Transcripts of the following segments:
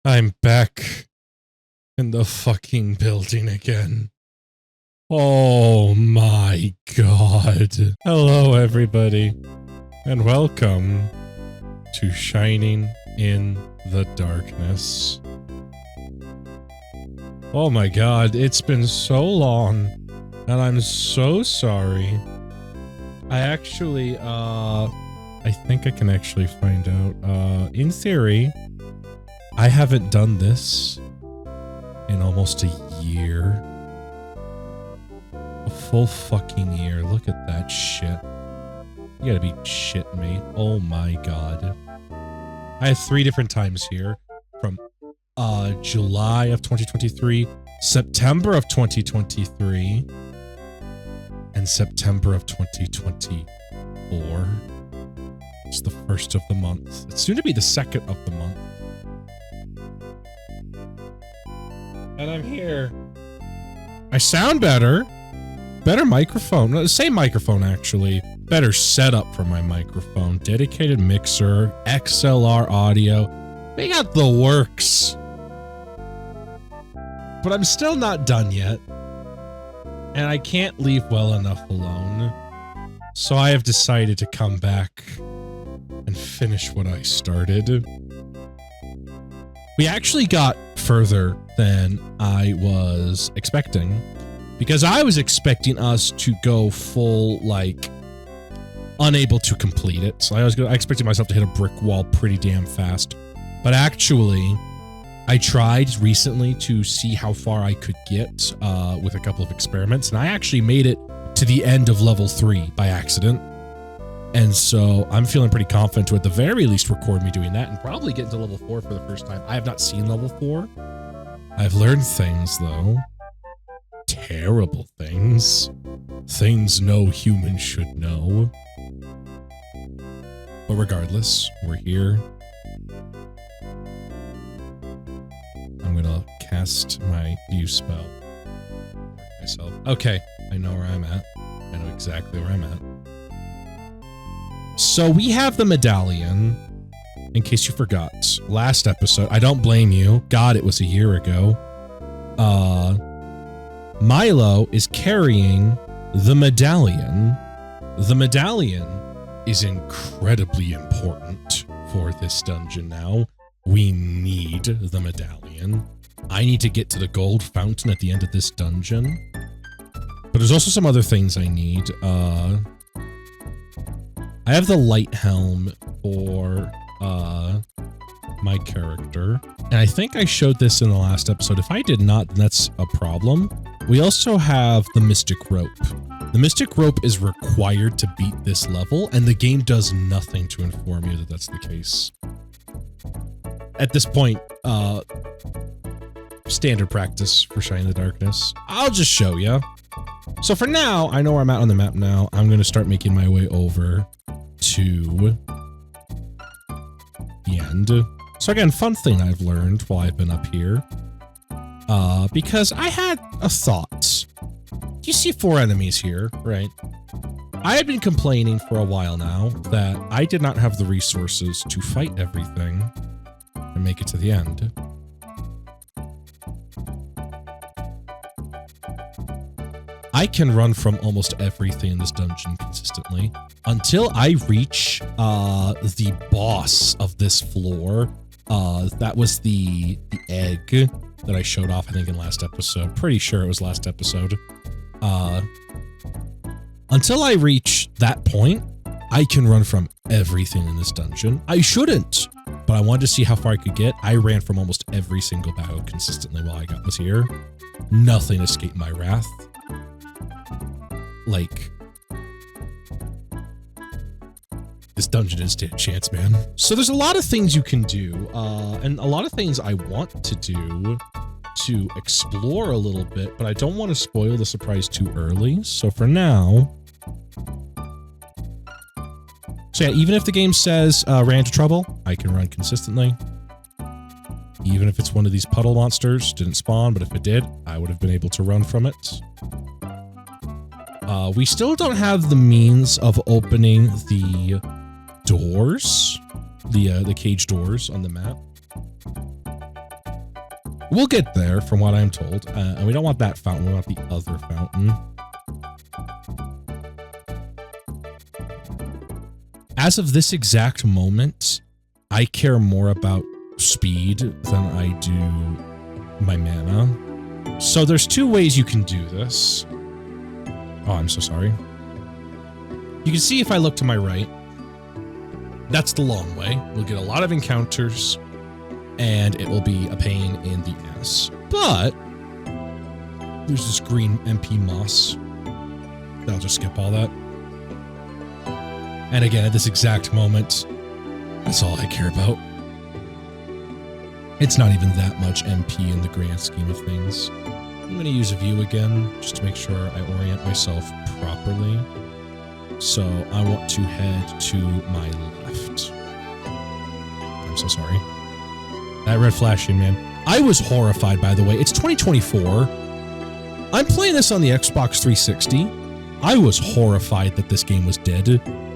I'm back in the fucking building again. Oh my god. Hello everybody, and welcome to Shining in the Darkness. Oh my god, it's been so long, and I'm so sorry. I actually, I think I can actually find out. In theory, I haven't done this in almost a year. A full fucking year. Look at that shit. You gotta be shitting me. Oh my god. I have 3 different times here. From, July of 2023, September of 2023, and September of 2024. It's the first of the month. It's soon to be the second of the month. And I'm here. I sound better. Better microphone. No, same microphone, actually. Better setup for my microphone. Dedicated mixer. XLR audio. We got the works. But I'm still not done yet. And I can't leave well enough alone. So I have decided to come back and finish what I started. We actually got further than I was expecting, because I was expecting us to go full, like, unable to complete it. So I expected myself to hit a brick wall pretty damn fast. But actually, I tried recently to see how far I could get with a couple of experiments, and I actually made it to the end of level 3 by accident. And so I'm feeling pretty confident to at the very least record me doing that and probably get into level 4 for the first time. I have not seen level 4. I've learned things, though. Terrible things. Things no human should know. But regardless, we're here. I'm gonna cast my view spell. Myself. Okay, I know where I'm at. I know exactly where I'm at. So we have the medallion, in case you forgot. Last episode, I don't blame you. God, it was a year ago. Milo is carrying the medallion. The medallion is incredibly important for this dungeon now. We need the medallion. I need to get to the gold fountain at the end of this dungeon. But there's also some other things I need. I have the light helm for my character, and I think I showed this in the last episode. If I did not, then that's a problem. We also have the mystic rope. The mystic rope is required to beat this level, and the game does nothing to inform you that that's the case. At this point, standard practice for Shine in the Darkness. I'll just show you. So for now, I know where I'm at on the map now. I'm going to start making my way over to the end. So again, fun thing I've learned while I've been up here, because I had a thought. You see 4 enemies here, right? I had been complaining for a while now that I did not have the resources to fight everything and make it to the end. I can run from almost everything in this dungeon consistently until I reach the boss of this floor. That was the egg that I showed off, I think, in last episode. Pretty sure it was last episode. Until I reach that point, I can run from everything in this dungeon. I shouldn't, but I wanted to see how far I could get. I ran from almost every single battle consistently while I was here. Nothing escaped my wrath. Like, this dungeon is stand a chance, man. So there's a lot of things you can do, and a lot of things I want to do to explore a little bit, but I don't want to spoil the surprise too early. So for now, so yeah, even if the game says ran into trouble, I can run consistently. Even if it's one of these puddle monsters, didn't spawn, but if it did, I would have been able to run from it. We still don't have the means of opening the doors, the cage doors on the map. We'll get there from what I'm told. And we don't want that fountain. We want the other fountain. As of this exact moment, I care more about speed than I do my mana. So there's two ways you can do this. Oh, I'm so sorry. You can see if I look to my right, that's the long way. We'll get a lot of encounters, and it will be a pain in the ass. But there's this green MP moss. I'll just skip all that. And again, at this exact moment, that's all I care about. It's not even that much MP in the grand scheme of things. I'm going to use a view again, just to make sure I orient myself properly. So I want to head to my left. I'm so sorry. That red flashing, man. I was horrified, by the way. It's 2024. I'm playing this on the Xbox 360. I was horrified that this game was dead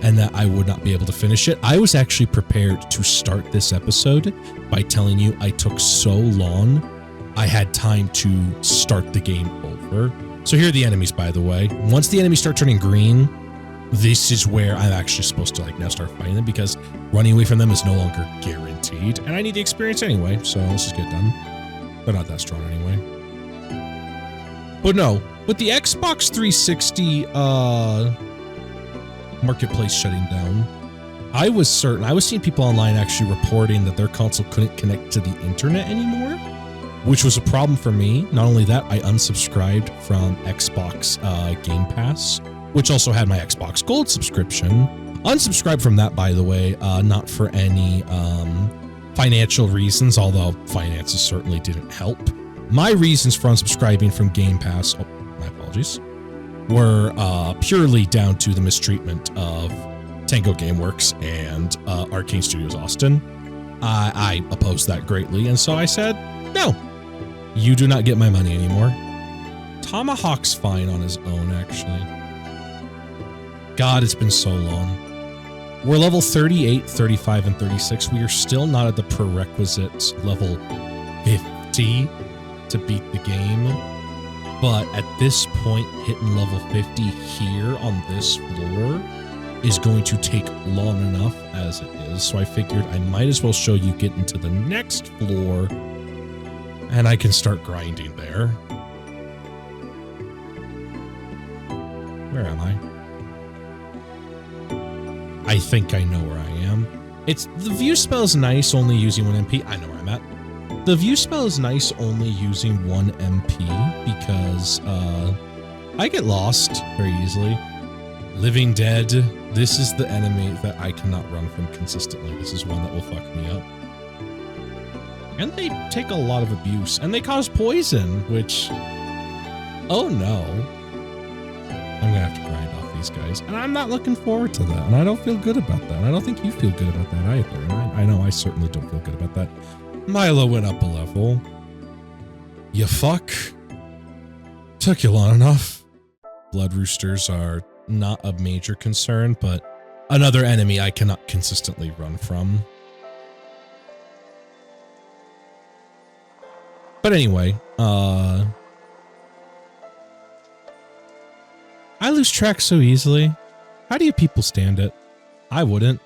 and that I would not be able to finish it. I was actually prepared to start this episode by telling you I took so long, I had time to start the game over. So here are the enemies, by the way. Once the enemies start turning green, this is where I'm actually supposed to now start fighting them, because running away from them is no longer guaranteed. And I need the experience anyway, so let's just get done. They're not that strong anyway. But no, with the Xbox 360 marketplace shutting down, I was seeing people online actually reporting that their console couldn't connect to the internet anymore, which was a problem for me. Not only that, I unsubscribed from Xbox Game Pass, which also had my Xbox Gold subscription. Unsubscribed from that, by the way, not for any financial reasons, although finances certainly didn't help. My reasons for unsubscribing from Game Pass, oh, my apologies, were purely down to the mistreatment of Tango Gameworks and Arcane Studios Austin. I opposed that greatly, and so I said, no, you do not get my money anymore. Tomahawk's fine on his own, actually. God, it's been so long. We're level 38, 35, and 36. We are still not at the prerequisite level 50 to beat the game. But at this point, hitting level 50 here on this floor is going to take long enough as it is. So I figured I might as well show you getting to the next floor, and I can start grinding there. Where am I? I think I know where I am. The view spell is nice only using 1 MP. I know where I'm at. The view spell is nice only using 1 MP because I get lost very easily. Living Dead, this is the enemy that I cannot run from consistently. This is one that will fuck me up. And they take a lot of abuse, and they cause poison, which, oh no. I'm gonna have to grind off these guys, and I'm not looking forward to that, and I don't feel good about that, and I don't think you feel good about that either, and I know I certainly don't feel good about that. Milo went up a level. You fuck. Took you long enough. Blood roosters are not a major concern, but another enemy I cannot consistently run from. But anyway, I lose track so easily. How do you people stand it? I wouldn't.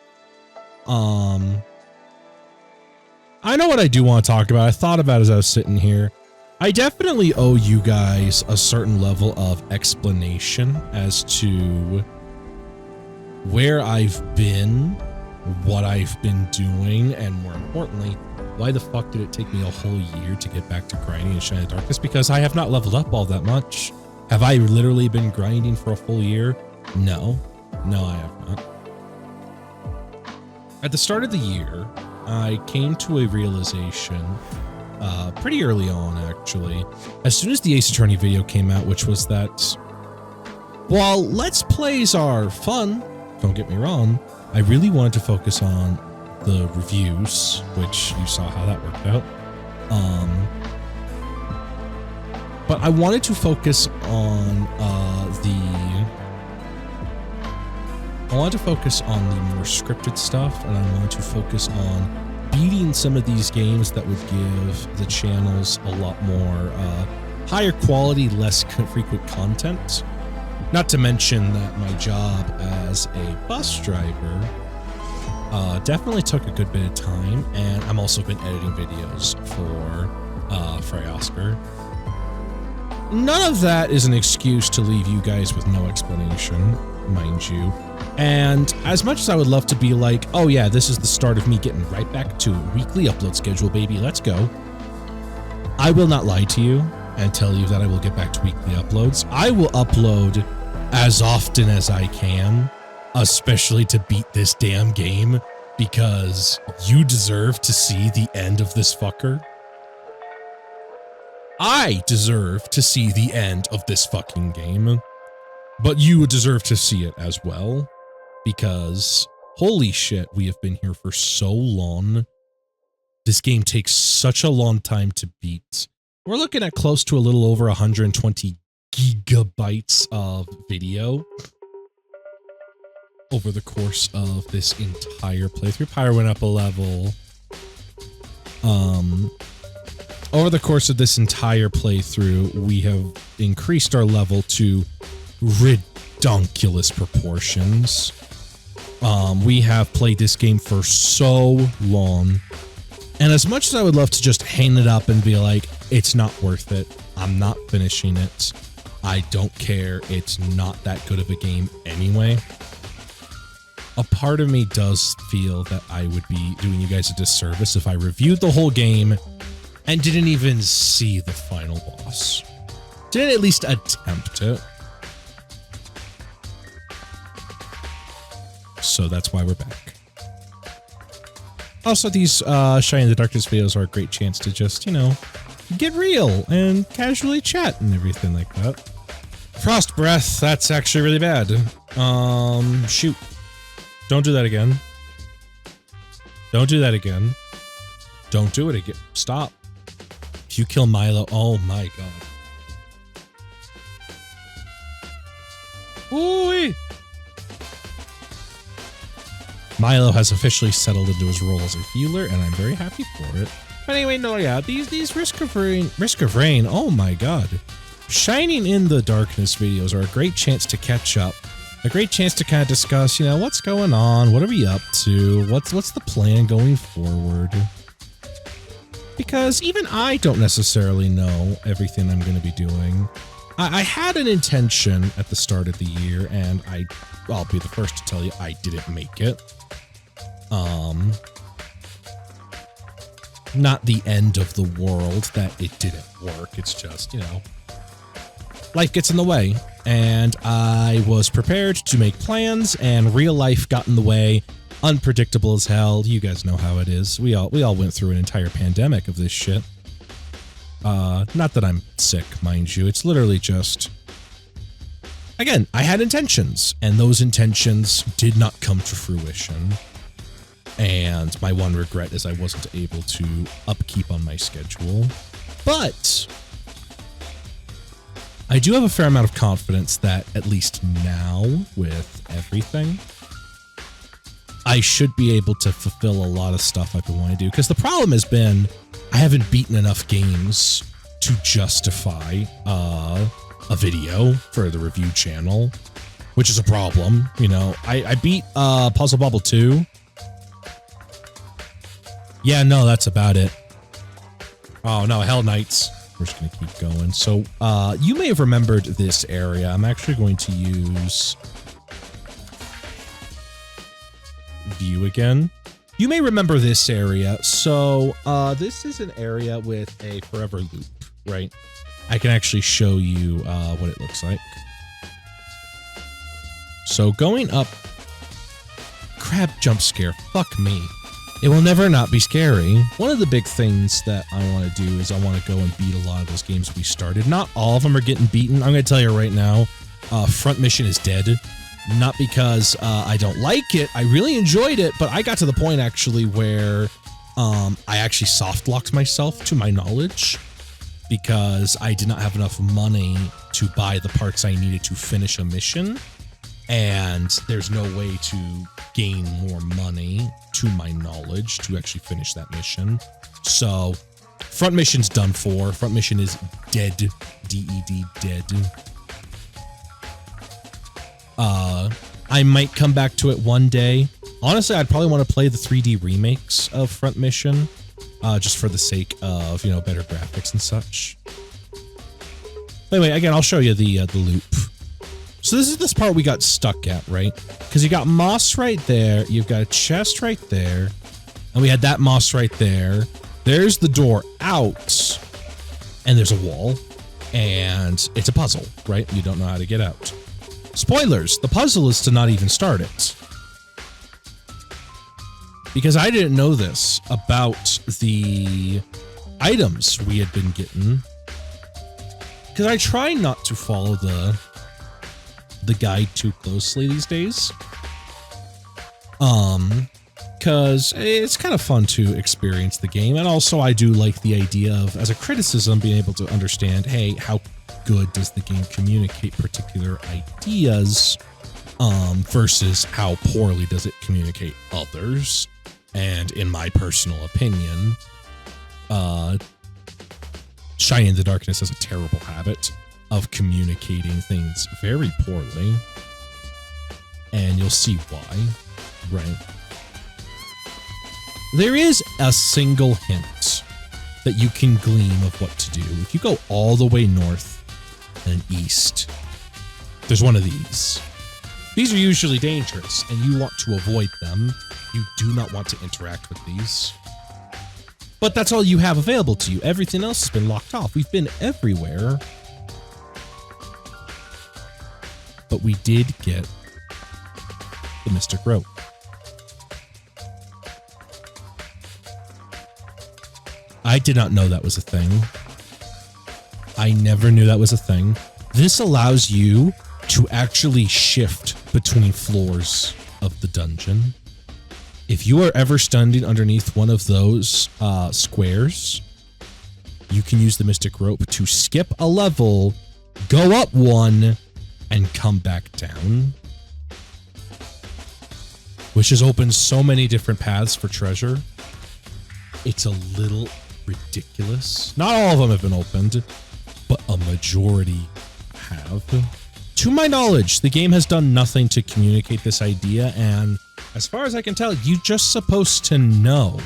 I know what I do want to talk about. I thought about it as I was sitting here. I definitely owe you guys a certain level of explanation as to where I've been, what I've been doing, and more importantly, why the fuck did it take me a whole year to get back to grinding in Shine of Darkness? Because I have not leveled up all that much. Have I literally been grinding for a full year? No. No, I have not. At the start of the year, I came to a realization pretty early on, actually. As soon as the Ace Attorney video came out, which was that while Let's Plays are fun, don't get me wrong, I really wanted to focus on the reviews, which you saw how that worked out. But I wanted to focus on the more scripted stuff, and I wanted to focus on beating some of these games that would give the channels a lot more higher quality, less frequent content. Not to mention that my job as a bus driver definitely took a good bit of time, and I'm also been editing videos for Frey Oscar. None of that is an excuse to leave you guys with no explanation, mind you. And as much as I would love to be like, oh yeah, this is the start of me getting right back to a weekly upload schedule, baby, let's go. I will not lie to you and tell you that I will get back to weekly uploads. I will upload as often as I can, especially to beat this damn game, because you deserve to see the end of this fucker. I deserve to see the end of this fucking game, but you deserve to see it as well, because holy shit, we have been here for so long. This game takes such a long time to beat. We're looking at close to a little over 120 gigabytes of video over the course of this entire playthrough. Pyre went up a level. Over the course of this entire playthrough, we have increased our level to ridiculous proportions. We have played this game for so long, and as much as I would love to just hang it up and be like, it's not worth it, I'm not finishing it, I don't care, it's not that good of a game anyway, a part of me does feel that I would be doing you guys a disservice if I reviewed the whole game and didn't even see the final boss. Didn't at least attempt it. So that's why we're back. Also, these Shine in the Darkness videos are a great chance to just, you know, get real and casually chat and everything like that. Frost breath, that's actually really bad. Shoot. Don't do that again. Don't do that again. Don't do it again. Stop. If you kill Milo, oh my god. Ooh-wee. Milo has officially settled into his role as a healer, and I'm very happy for it. But anyway, no, yeah, these Risk of Rain, oh my god. Shining in the Darkness videos are a great chance to catch up. A great chance to kind of discuss, you know, what's going on, what are we up to, what's the plan going forward. Because even I don't necessarily know everything I'm going to be doing. I had an intention at the start of the year, and I'll be the first to tell you I didn't make it. Not the end of the world that it didn't work. It's just, you know, life gets in the way, and I was prepared to make plans, and real life got in the way. Unpredictable as hell. You guys know how it is. We all went through an entire pandemic of this shit. Not that I'm sick, mind you. It's literally just, again, I had intentions, and those intentions did not come to fruition. And my one regret is I wasn't able to upkeep on my schedule. But I do have a fair amount of confidence that at least now, with everything, I should be able to fulfill a lot of stuff I've been wanting to do. Because the problem has been I haven't beaten enough games to justify a video for the review channel, which is a problem. You know, I beat Puzzle Bobble 2. Yeah, no, that's about it. Oh no, Hell Knights. We're just gonna keep going. So you may have remembered this area. I'm actually going to use view again. You may remember this area. So this is an area with a forever loop, right? I can actually show you what it looks like. So going up, crab jump scare, fuck me. It will never not be scary. One of the big things that I want to do is I want to go and beat a lot of those games we started. Not all of them are getting beaten. I'm going to tell you right now, Front Mission is dead. Not because I don't like it. I really enjoyed it, but I got to the point actually where I actually soft locked myself, to my knowledge, because I did not have enough money to buy the parts I needed to finish a mission. and there's no way to gain more money, to my knowledge, to actually finish that mission. So front mission's done for. Front mission is dead. D-E-D, dead. I might come back to it one day. Honestly, I'd probably want to play the 3D remakes of front mission, just for the sake of, you know, better graphics and such. But anyway, again, I'll show you the loop. So this is this part we got stuck at, right? Because you got moss right there, you've got a chest right there, and we had that moss right there. There's the door out, and there's a wall, and it's a puzzle, right? You don't know how to get out. Spoilers, the puzzle is to not even start it. Because I didn't know this about the items we had been getting. Because I try not to follow the guide too closely these days. Because it's kind of fun to experience the game. And also I do like the idea of, as a criticism, being able to understand, hey, how good does the game communicate particular ideas versus how poorly does it communicate others. And in my personal opinion, Shiny in the Darkness has a terrible habit of communicating things very poorly. And you'll see why, right? There is a single hint that you can glean of what to do. If you go all the way north and east, there's one of these. These are usually dangerous, and you want to avoid them. You do not want to interact with these. But that's all you have available to you. Everything else has been locked off. We've been everywhere. But we did get the Mystic Rope. I did not know that was a thing. I never knew that was a thing. This allows you to actually shift between floors of the dungeon. If you are ever standing underneath one of those squares, you can use the Mystic Rope to skip a level, go up one, and come back down. Which has opened so many different paths for treasure. It's a little ridiculous. Not all of them have been opened, but a majority have. To my knowledge, the game has done nothing to communicate this idea, and as far as I can tell, you're just supposed to know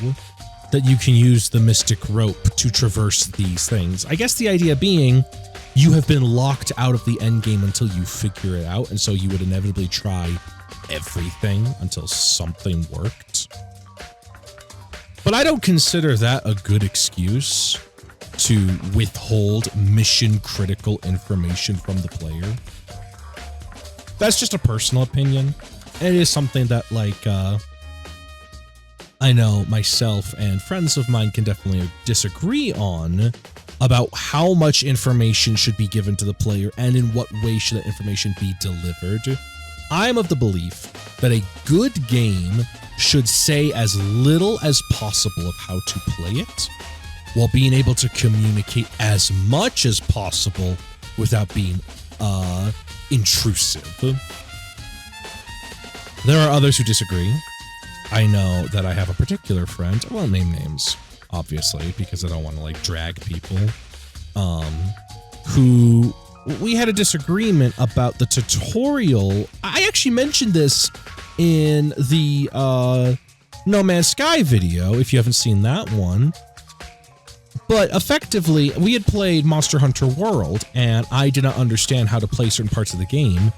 that you can use the Mystic Rope to traverse these things. I guess the idea being, you have been locked out of the endgame until you figure it out, and so you would inevitably try everything until something worked. But I don't consider that a good excuse to withhold mission-critical information from the player. That's just a personal opinion. It is something that, like, I know myself and friends of mine can definitely disagree on about how much information should be given to the player and in what way should that information be delivered. I'm of the belief that a good game should say as little as possible of how to play it, while being able to communicate as much as possible without being intrusive. There are others who disagree. I know that I have a particular friend, I won't name names, obviously, because I don't want to, like, drag people, who we had a disagreement about the tutorial. I actually mentioned this in the No Man's Sky video, if you haven't seen that one. But effectively, we had played Monster Hunter World, and I did not understand how to play certain parts of the game.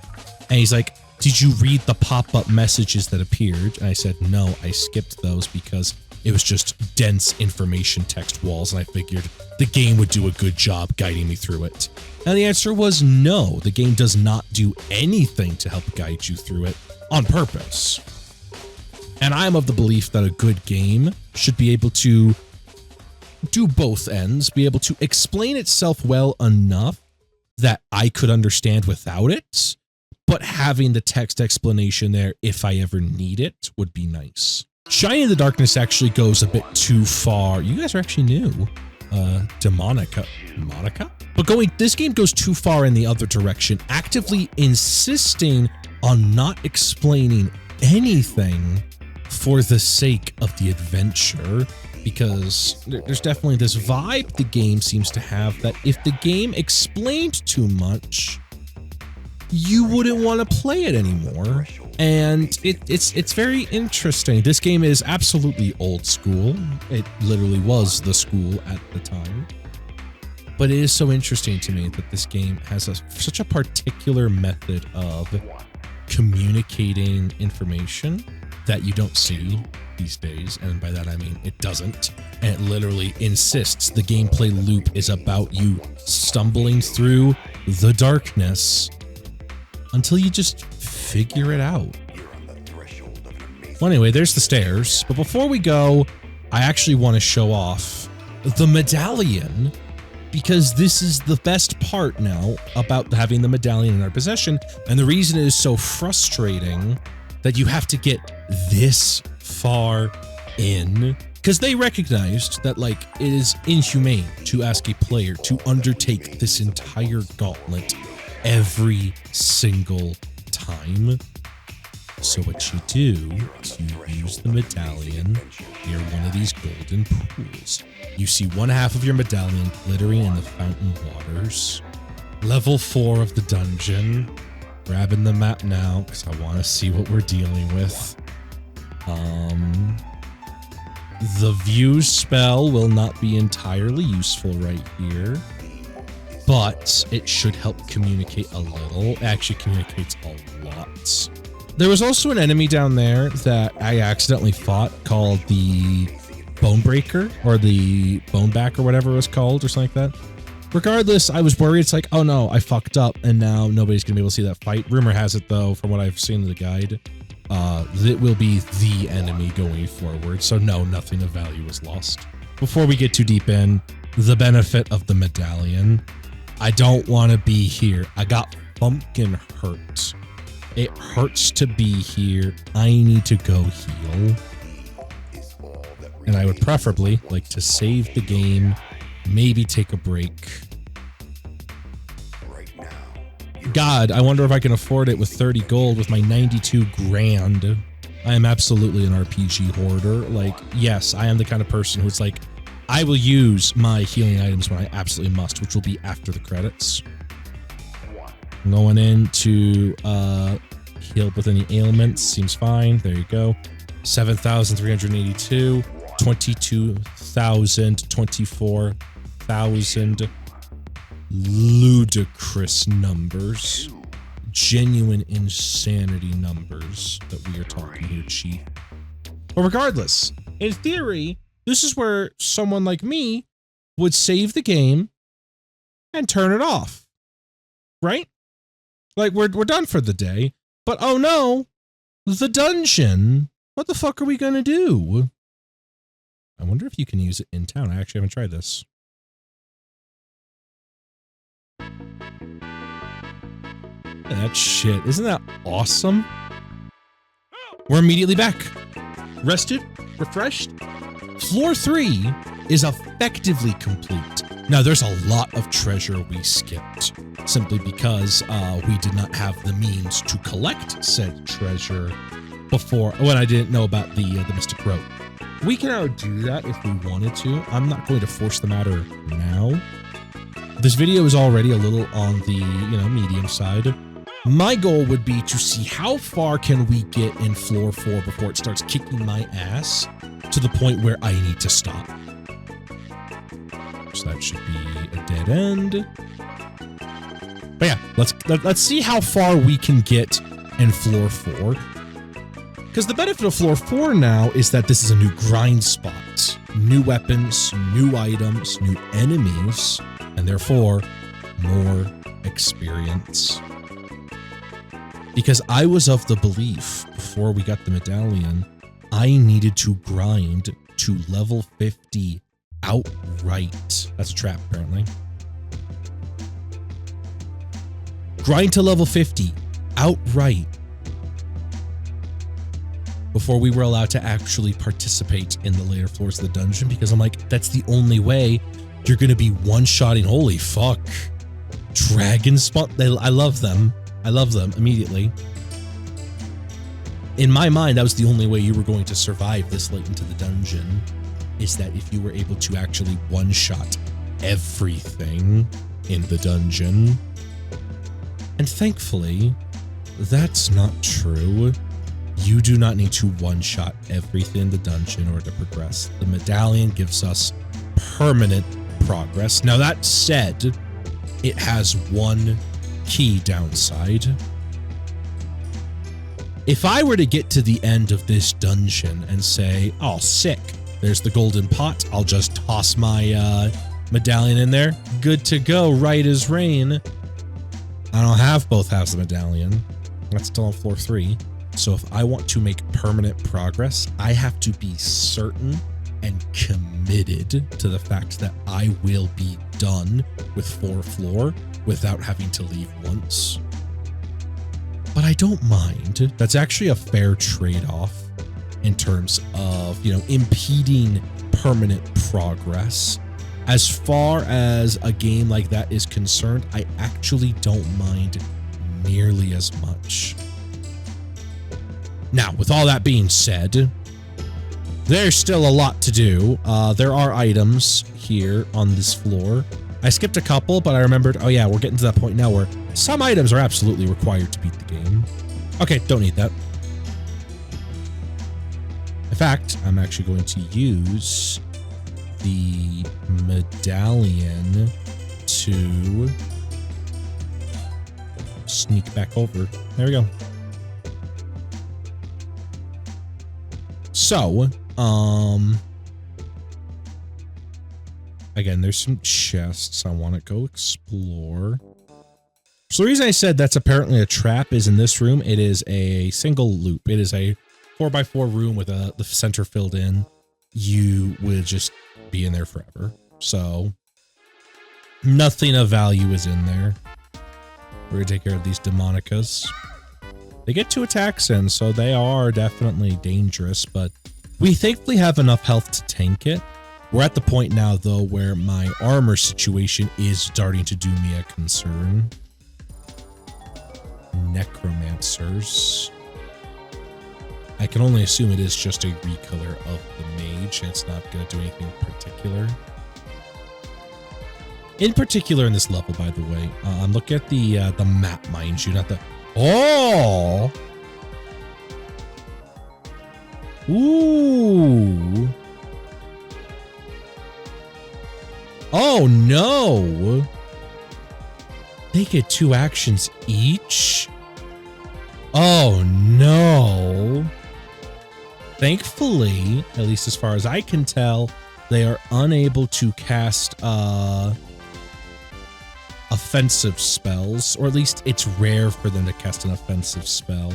And he's like, did you read the pop-up messages that appeared? And I said, no, I skipped those because it was just dense information text walls, and I figured the game would do a good job guiding me through it. And the answer was no, the game does not do anything to help guide you through it on purpose. And I'm of the belief that a good game should be able to do both ends, be able to explain itself well enough that I could understand without it, but having the text explanation there if I ever need it would be nice. Shiny in the Darkness actually goes a bit too far. You guys are actually new. Demonica? But this game goes too far in the other direction, actively insisting on not explaining anything for the sake of the adventure, because there's definitely this vibe the game seems to have that if the game explained too much, you wouldn't want to play it anymore. And it's very interesting. This game is absolutely old school. It literally was the school at the time. But it is so interesting to me that this game has such a particular method of communicating information that you don't see these days. And by that I mean it doesn't. And it literally insists the gameplay loop is about you stumbling through the darkness until you just figure it out. Well, anyway, there's the stairs. But before we go, I actually want to show off the medallion, because this is the best part now about having the medallion in our possession. And the reason it is so frustrating that you have to get this far in, because they recognized that, like, it is inhumane to ask a player to undertake this entire gauntlet every single time. So what you do is you use the medallion near one of these golden pools. You see one half of your medallion glittering in the fountain waters. Level 4 of the dungeon. Grabbing the map now because I want to see what we're dealing with. The view spell will not be entirely useful right here, but it should help communicate a little. It actually communicates a lot. There was also an enemy down there that I accidentally fought called the Bone Breaker, or the Boneback, or whatever it was called, or something like that. Regardless, I was worried. It's like, oh no, I fucked up, and now nobody's gonna be able to see that fight. Rumor has it, though, from what I've seen in the guide, that will be the enemy going forward. So no, nothing of value was lost. Before we get too deep in, the benefit of the medallion. I don't want to be here. I got pumpkin hurt. It hurts to be here. I need to go heal. And I would preferably like to save the game, maybe take a break. God, I wonder if I can afford it with 30 gold with my 92 grand. I am absolutely an RPG hoarder. Like, yes, I am the kind of person who's like, I will use my healing items when I absolutely must, which will be after the credits. I'm going in to heal with any ailments. Seems fine. There you go. 7,382. 22,000, 24,000. Ludicrous numbers. Genuine insanity numbers that we are talking here, Chief. But regardless, in theory, this is where someone like me would save the game and turn it off. Right? Like, we're done for the day. But oh no, the dungeon. What the fuck are we gonna do? I wonder if you can use it in town. I actually haven't tried this. That shit. Isn't that awesome? We're immediately back. Rested, refreshed. Floor 3 is effectively complete. Now, there's a lot of treasure we skipped, simply because we did not have the means to collect said treasure before, when I didn't know about the Mystic Road. We can now do that if we wanted to. I'm not going to force the matter now. This video is already a little on the, medium side. My goal would be to see how far can we get in floor 4 before it starts kicking my ass to the point where I need to stop. So that should be a dead end. But yeah, let's see how far we can get in floor 4. Because the benefit of floor 4 now is that this is a new grind spot. New weapons, new items, new enemies, and therefore more experience. Because I was of the belief, before we got the medallion, I needed to grind to level 50 outright. That's a trap, apparently. Grind to level 50 outright before we were allowed to actually participate in the later floors of the dungeon, because I'm like, that's the only way You're going to be one-shotting. Holy fuck. Dragon spawn. I love them. I love them immediately. In my mind, that was the only way you were going to survive this late into the dungeon, is that if you were able to actually one-shot everything in the dungeon. And thankfully, that's not true. You do not need to one-shot everything in the dungeon in order to progress. The medallion gives us permanent progress. Now that said, it has one key downside. If I were to get to the end of this dungeon and say, oh, sick, there's the golden pot, I'll just toss my medallion in there. Good to go, right as rain. I don't have both halves of the medallion. That's still on floor 3. So if I want to make permanent progress, I have to be certain and committed to the fact that I will be done with 4th floor without having to leave once. But I don't mind. That's actually a fair trade-off in terms of, you know, impeding permanent progress. As far as a game like that is concerned, I actually don't mind nearly as much. Now, with all that being said, there's still a lot to do. There are items here on this floor. I skipped a couple, but I remembered, oh yeah, we're getting to that point now where some items are absolutely required to beat the game. Okay, don't need that. In fact, I'm actually going to use the medallion to sneak back over. There we go. So, again, there's some chests I want to go explore. So the reason I said that's apparently a trap is in this room, it is a single loop. It is a 4x4 room with the center filled in. You would just be in there forever. So nothing of value is in there. We're gonna take care of these demonicas. They get 2 attacks in, so they are definitely dangerous, but we thankfully have enough health to tank it. We're at the point now, though, where my armor situation is starting to do me a concern. Necromancers. I can only assume it is just a recolor of the mage, and it's not going to do anything particular. In particular in this level, by the way, look at the map, mind you, not the... Oh! Ooh! Oh, no! They get 2 actions each? Oh, no! Thankfully, at least as far as I can tell, they are unable to cast offensive spells, or at least it's rare for them to cast an offensive spell.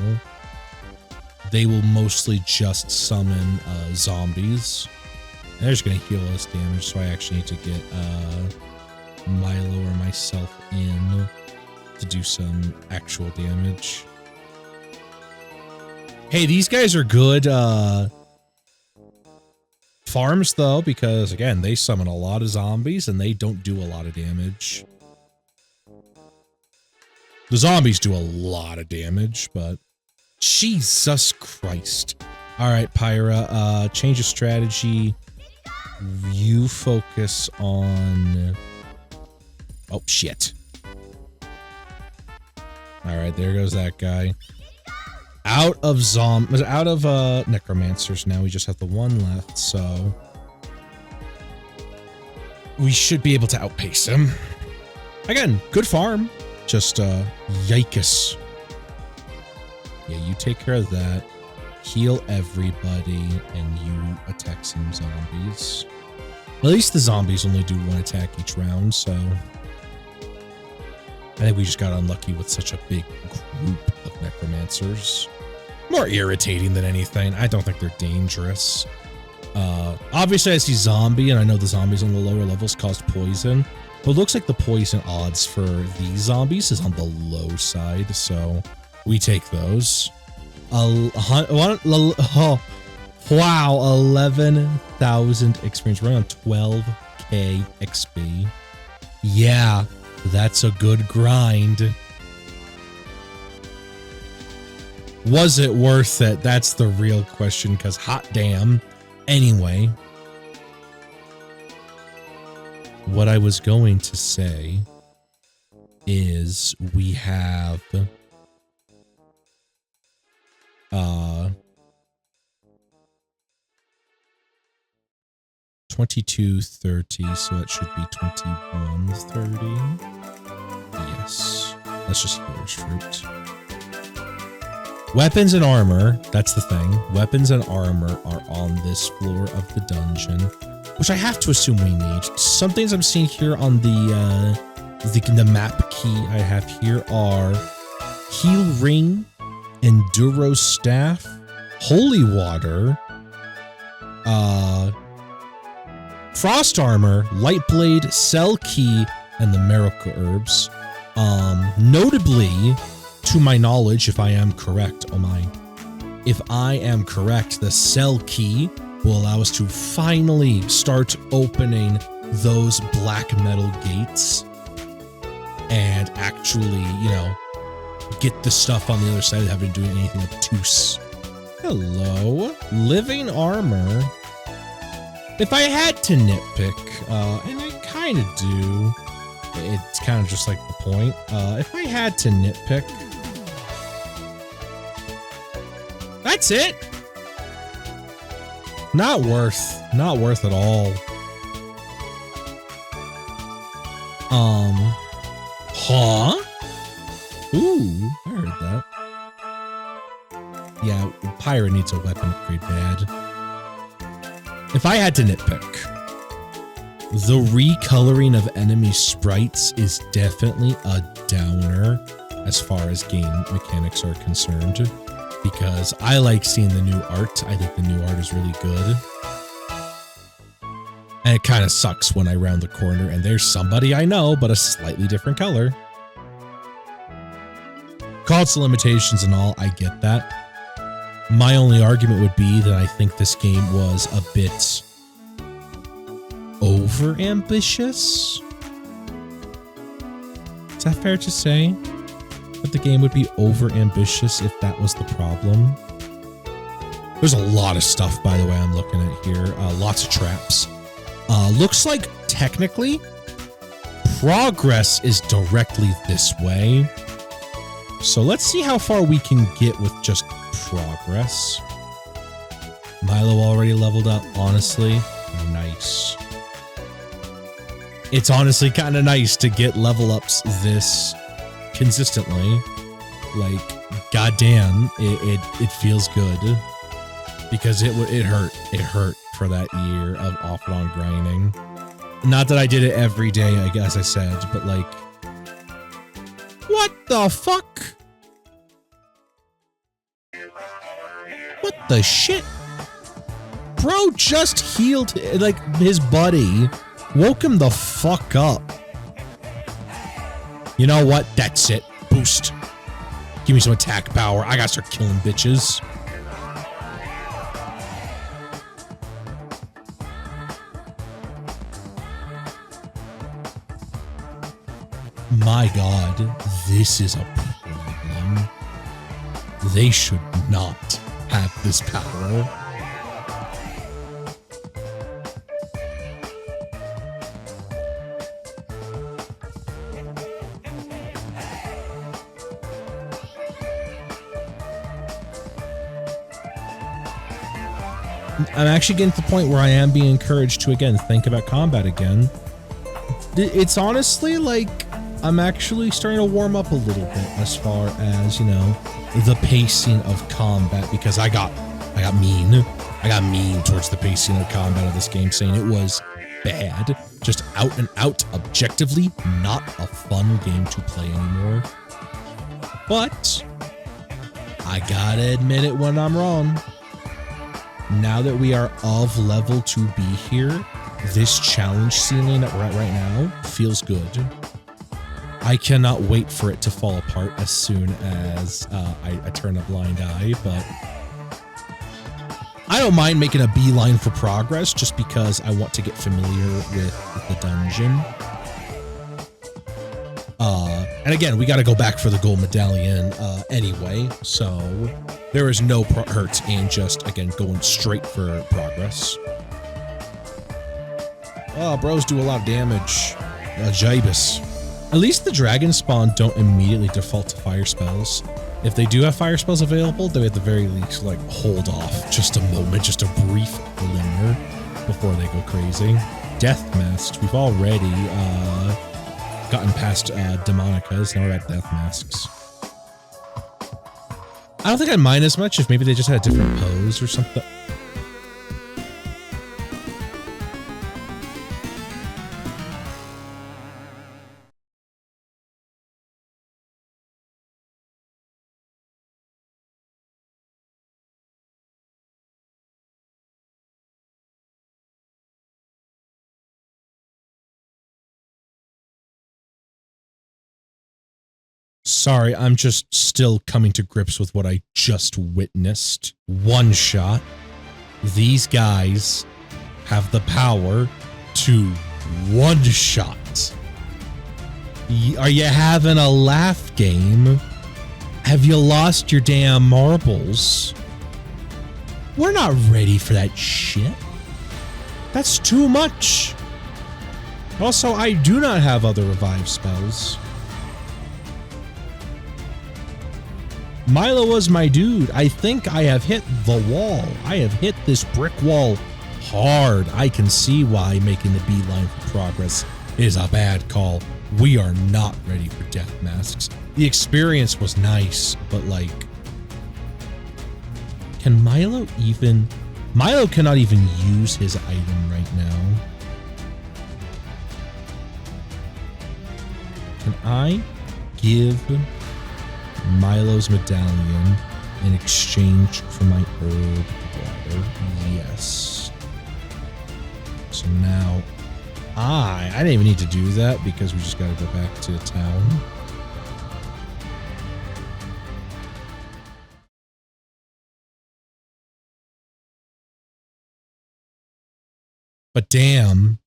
They will mostly just summon zombies. And they're just going to heal us damage, so I actually need to get Milo or myself in to do some actual damage. Hey, these guys are good farms, though, because, again, they summon a lot of zombies, and they don't do a lot of damage. The zombies do a lot of damage, but... Jesus Christ. All right, Pyra, change of strategy. You focus on... Oh, shit. All right, there goes that guy. Out of necromancers now. We just have the 1 left, so we should be able to outpace him. Again, good farm. Just yikes. Yeah, you take care of that. Heal everybody, and you attack some zombies. At least the zombies only do 1 attack each round, so I think we just got unlucky with such a big group of necromancers. More irritating than anything. I don't think they're dangerous. Obviously, I see zombie, and I know the zombies on the lower levels caused poison, but it looks like the poison odds for these zombies is on the low side, so we take those. Oh, wow, 11,000 experience. We're on 12 10k XP. Yeah, that's a good grind. Was it worth it? That's the real question, because hot damn. Anyway, what I was going to say is we have 2230, so it should be 2130. Yes, that's just healer's fruit. Weapons and armor, that's the thing. Weapons and armor are on this floor of the dungeon, which I have to assume we need. Some things I'm seeing here on the map key I have here are heal ring, enduro staff, holy water, frost armor, light blade, cell key, and the miracle herbs. Notably, to my knowledge, if I am correct, if I am correct, the cell key will allow us to finally start opening those black metal gates and actually, you know, get the stuff on the other side without having to do anything obtuse. Hello, living armor. If I had to nitpick, and I kind of do, it's kind of just like the point. If I had to nitpick, that's it. Not worth at all. Huh? Ooh, I heard that. Yeah, pirate needs a weapon upgrade bad. If I had to nitpick, the recoloring of enemy sprites is definitely a downer as far as game mechanics are concerned, because I like seeing the new art. I think the new art is really good. And it kind of sucks when I round the corner and there's somebody I know, but a slightly different color. Console limitations and all, I get that. My only argument would be that I think this game was a bit over-ambitious. Is that fair to say? That the game would be over-ambitious if that was the problem? There's a lot of stuff, by the way, I'm looking at here. Lots of traps. Looks like, technically, progress is directly this way. So let's see how far we can get with just progress. Milo already leveled up, honestly. Nice. It's honestly kind of nice to get level ups this consistently. Like, goddamn, it feels good. Because it hurt. It hurt for that year of off and on grinding. Not that I did it every day, I guess I said, but like, what the fuck? What the shit? Bro just healed, like, his buddy. Woke him the fuck up. You know what? That's it. Boost. Give me some attack power. I gotta start killing bitches. My God, this is a problem. They should not have this power. I'm actually getting to the point where I am being encouraged to, again, think about combat again. It's honestly like I'm actually starting to warm up a little bit as far as, you know, the pacing of combat, because I got mean. I got mean towards the pacing of combat of this game, saying it was bad. Just out and out, objectively, not a fun game to play anymore. But I gotta admit it when I'm wrong. Now that we are of level to be here, this challenge ceiling that we're at right now feels good. I cannot wait for it to fall apart as soon as I turn a blind eye, but I don't mind making a beeline for progress just because I want to get familiar with the dungeon. And again, we got to go back for the gold medallion anyway, so there is no hurt in just, again, going straight for progress. Oh, bros do a lot of damage. Jibus. At least the dragon spawn don't immediately default to fire spells. If they do have fire spells available, they at the very least like hold off just a moment, just a brief glimmer before they go crazy. Death masks. We've already gotten past Demonicas. Now we're at death masks. I don't think I'd mind as much if maybe they just had a different pose or something. Sorry, I'm just still coming to grips with what I just witnessed. One shot. These guys have the power to one shot. Are you having a laugh game? Have you lost your damn marbles? We're not ready for that shit. That's too much. Also, I do not have other revive spells. Milo was my dude. I think I have hit the wall. I have hit this brick wall hard. I can see why making the beeline for progress is a bad call. We are not ready for death masks. The experience was nice, but like, can Milo even... Milo cannot even use his item right now. Can I give Milo's medallion in exchange for my herb water? Yes. So now I didn't even need to do that because we just got to go back to town. But damn,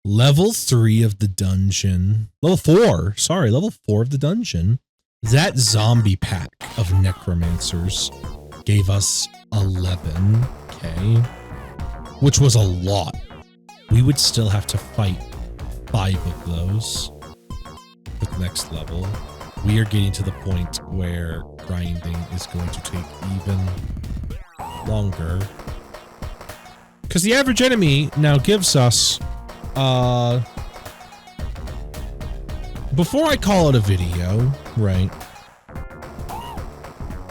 level 3 of the dungeon, level 4 of the dungeon. That zombie pack of necromancers gave us 11k, which was a lot. We would still have to fight 5 of those for the next level. We are getting to the point where grinding is going to take even longer. Because the average enemy now gives us, before I call it a video, right,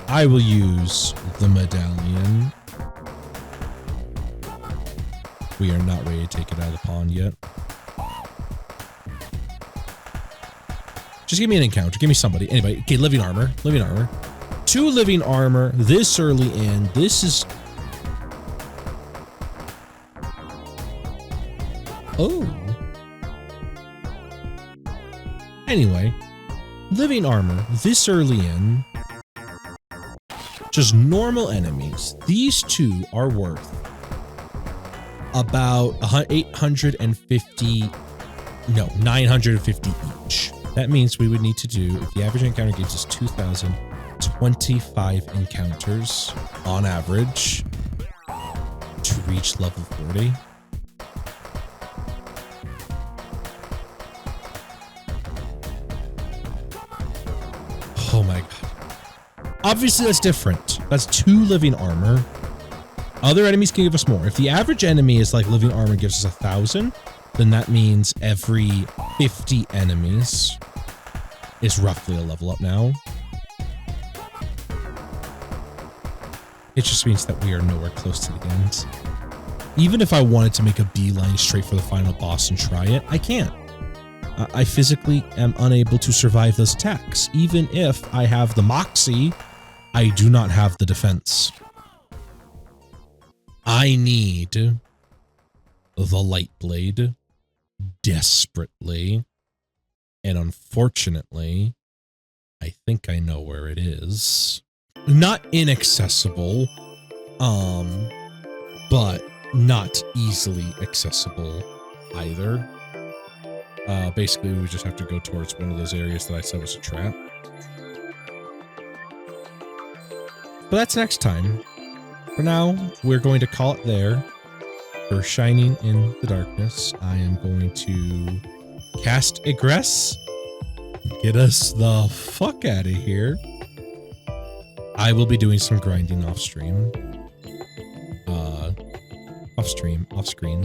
I will use the medallion. We are not ready to take it out of the pond yet. Just give me an encounter. Give me somebody. Anybody. Okay, living armor. Living armor. 2 living armor this early in. This is... Oh. Anyway, living armor this early in, just normal enemies. These 2 are worth about 950 each. That means we would need to do, if the average encounter gives us 2,025 encounters on average to reach level 40. Oh my god. Obviously that's different. That's 2 living armor. Other enemies can give us more. If the average enemy is like living armor gives us 1,000, then that means every 50 enemies is roughly a level up now. It just means that we are nowhere close to the end. Even if I wanted to make a beeline straight for the final boss and try it, I can't. I physically am unable to survive those attacks. Even if I have the moxie, I do not have the defense. I need the light blade desperately, and unfortunately, I think I know where it is. Not inaccessible, But not easily accessible either. Basically, we just have to go towards one of those areas that I said was a trap. But that's next time. For now, we're going to call it there. For Shining in the Darkness, I am going to cast Egress. Get us the fuck out of here. I will be doing some grinding off stream. Off screen.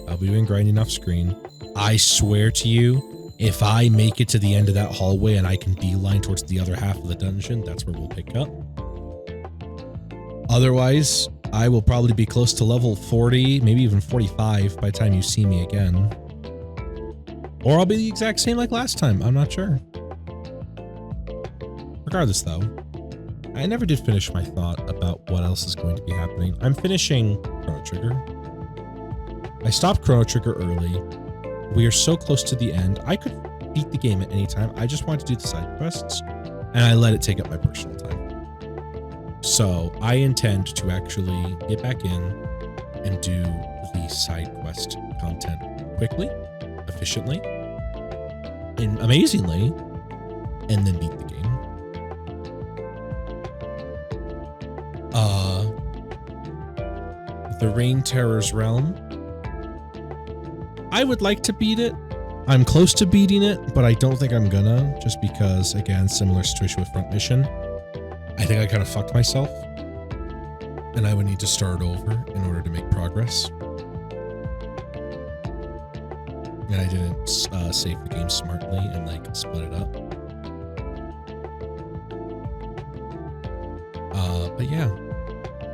I'll be doing grinding off screen. I swear to you, if I make it to the end of that hallway and I can beeline towards the other half of the dungeon, that's where we'll pick up. Otherwise, I will probably be close to level 40, maybe even 45 by the time you see me again. Or I'll be the exact same like last time, I'm not sure. Regardless though, I never did finish my thought about what else is going to be happening. I'm finishing Chrono Trigger. I stopped Chrono Trigger early. We are so close to the end. I could beat the game at any time. I just wanted to do the side quests, and I let it take up my personal time. So I intend to actually get back in and do the side quest content quickly, efficiently, and amazingly, and then beat the game. The Rain Terror's Realm. I would like to beat it. I'm close to beating it, but I don't think I'm gonna, just because, again, similar situation with Front Mission. I think I kind of fucked myself, and I would need to start over in order to make progress. And I didn't save the game smartly and like split it up. But yeah,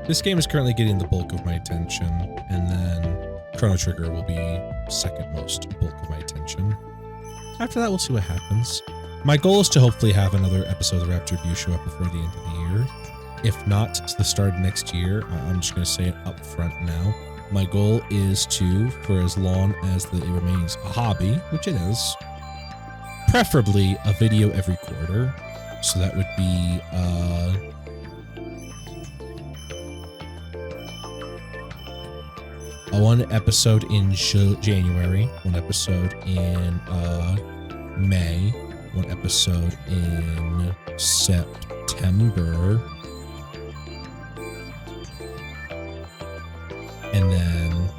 this game is currently getting the bulk of my attention, and then Chrono Trigger will be second most bulk of my attention. After that, we'll see what happens. My goal is to hopefully have another episode of the Raptor Review show up before the end of the year. If not, to the start of next year. I'm just going to say it up front now. My goal is to, for as long as it remains a hobby, which it is, preferably a video every quarter. So that would be one episode in January, one episode in May, one episode in September, and then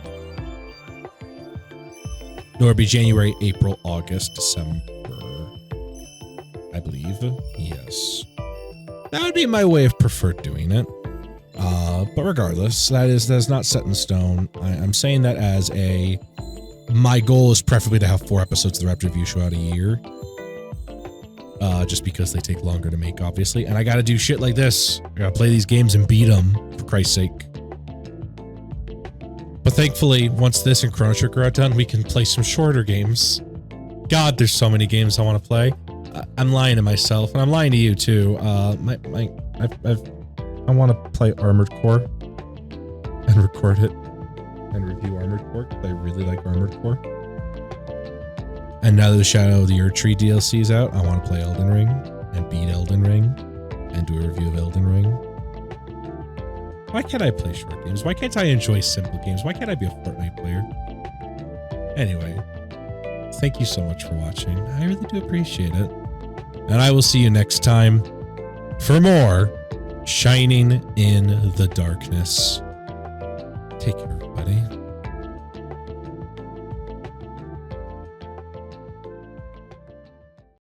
it would be January, April, August, December, I believe. Yes, that would be my way of preferred doing it. But regardless, that's not set in stone. I'm saying that as my goal is preferably to have 4 episodes of the Raptor Review show out a year. Just because they take longer to make, obviously. And I gotta do shit like this. I gotta play these games and beat them, for Christ's sake. But thankfully, once this and Chrono Trigger are done, we can play some shorter games. God, there's so many games I want to play. I'm lying to myself, and I'm lying to you too. I want to play Armored Core and record it and review Armored Core because I really like Armored Core. And now that the Shadow of the Erdtree DLC is out, I want to play Elden Ring and beat Elden Ring and do a review of Elden Ring. Why can't I play short games? Why can't I enjoy simple games? Why can't I be a Fortnite player? Anyway, thank you so much for watching. I really do appreciate it. And I will see you next time for more Shining in the Darkness. Take care, everybody.